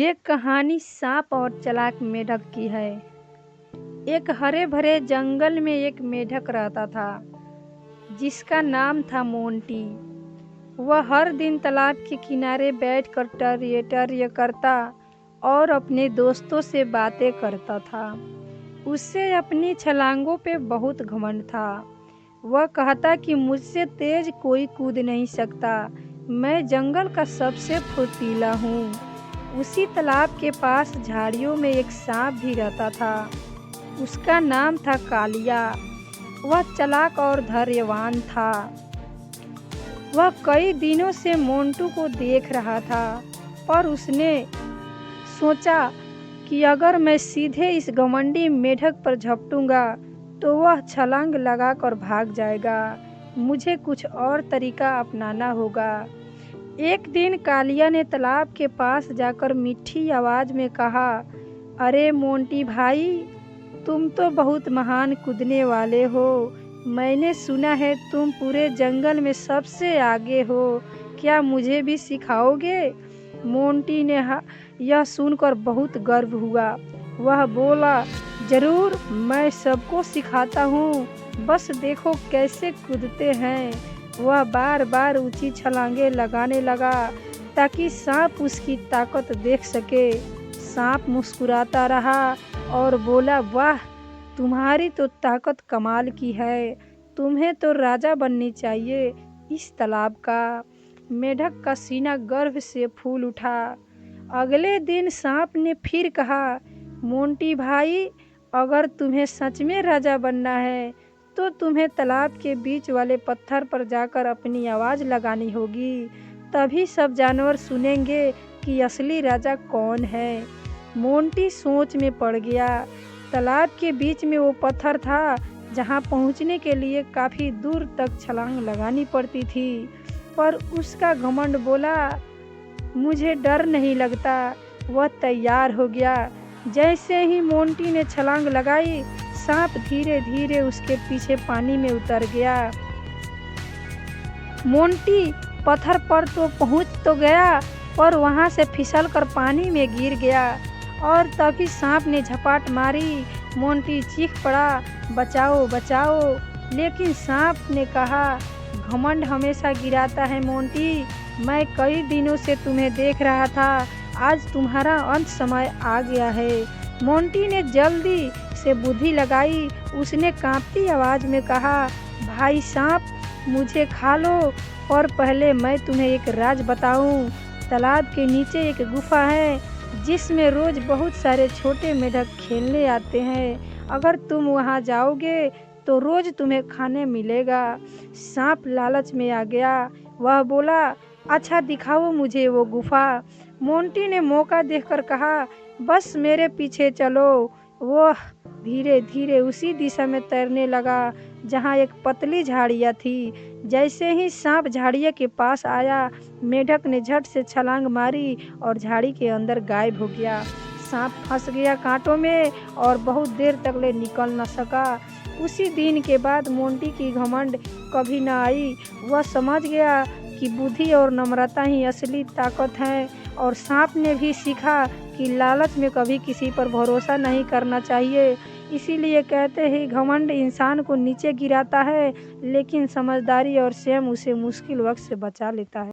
ये कहानी सांप और चालाक मेढक की है। एक हरे भरे जंगल में एक मेढक रहता था जिसका नाम था मोंटी। वह हर दिन तालाब के किनारे बैठकर टर्य करता और अपने दोस्तों से बातें करता था। उससे अपनी छलांगों पे बहुत घमंड था। वह कहता कि मुझसे तेज कोई कूद नहीं सकता, मैं जंगल का सबसे फुर्तीला हूँ। उसी तालाब के पास झाड़ियों में एक सांप भी रहता था। उसका नाम था कालिया। वह चालाक और धैर्यवान था। वह कई दिनों से मोंटू को देख रहा था, पर उसने सोचा कि अगर मैं सीधे इस घमंडी मेढक पर झपटूंगा तो वह छलांग लगाकर भाग जाएगा। मुझे कुछ और तरीका अपनाना होगा। एक दिन कालिया ने तालाब के पास जाकर मीठी आवाज में कहा, अरे मोंटी भाई, तुम तो बहुत महान कूदने वाले हो। मैंने सुना है तुम पूरे जंगल में सबसे आगे हो। क्या मुझे भी सिखाओगे? मोंटी ने यह सुनकर बहुत गर्व हुआ। वह बोला, जरूर, मैं सबको सिखाता हूँ, बस देखो कैसे कूदते हैं। वह बार बार ऊंची छलांगे लगाने लगा ताकि सांप उसकी ताकत देख सके। सांप मुस्कुराता रहा और बोला, वाह, तुम्हारी तो ताकत कमाल की है। तुम्हें तो राजा बननी चाहिए इस तालाब का। मेढक का सीना गर्व से फूल उठा। अगले दिन सांप ने फिर कहा, मोंटी भाई, अगर तुम्हें सच में राजा बनना है तो तुम्हें तालाब के बीच वाले पत्थर पर जाकर अपनी आवाज़ लगानी होगी। तभी सब जानवर सुनेंगे कि असली राजा कौन है। मोंटी सोच में पड़ गया। तालाब के बीच में वो पत्थर था जहाँ पहुँचने के लिए काफ़ी दूर तक छलांग लगानी पड़ती थी, पर उसका घमंड बोला, मुझे डर नहीं लगता। वह तैयार हो गया। जैसे ही मोंटी ने छलांग लगाई, सांप धीरे धीरे उसके पीछे पानी में उतर गया। मोंटी पत्थर पर तो पहुंच तो गया, पर वहां से फिसलकर पानी में गिर गया और तभी सांप ने झपाट मारी। मोंटी चीख पड़ा, बचाओ बचाओ। लेकिन सांप ने कहा, घमंड हमेशा गिराता है मोंटी। मैं कई दिनों से तुम्हें देख रहा था, आज तुम्हारा अंत समय आ गया है। मोंटी ने जल्दी से बुद्धि लगाई। उसने कांपती आवाज में कहा, भाई सांप, मुझे खा लो, पर पहले मैं तुम्हें एक राज बताऊं। तालाब के नीचे एक गुफा है जिसमें रोज बहुत सारे छोटे मेढक खेलने आते हैं। अगर तुम वहां जाओगे तो रोज तुम्हें खाने मिलेगा। सांप लालच में आ गया। वह बोला, अच्छा, दिखाओ मुझे वो गुफा। मोंटी ने मौका देखकर कहा, बस मेरे पीछे चलो। वह धीरे धीरे उसी दिशा में तैरने लगा जहाँ एक पतली झाड़ियाँ थी। जैसे ही सांप झाड़ियाँ के पास आया, मेढक ने झट से छलांग मारी और झाड़ी के अंदर गायब हो गया। सांप फंस गया कांटों में और बहुत देर तक ले निकल न सका। उसी दिन के बाद मोंटी की घमंड कभी न आई। वह समझ गया कि बुद्धि और नम्रता ही असली ताकत है, और सांप ने भी सीखा कि लालच में कभी किसी पर भरोसा नहीं करना चाहिए। इसीलिए कहते हैं, घमंड इंसान को नीचे गिराता है, लेकिन समझदारी और संयम उसे मुश्किल वक्त से बचा लेता है।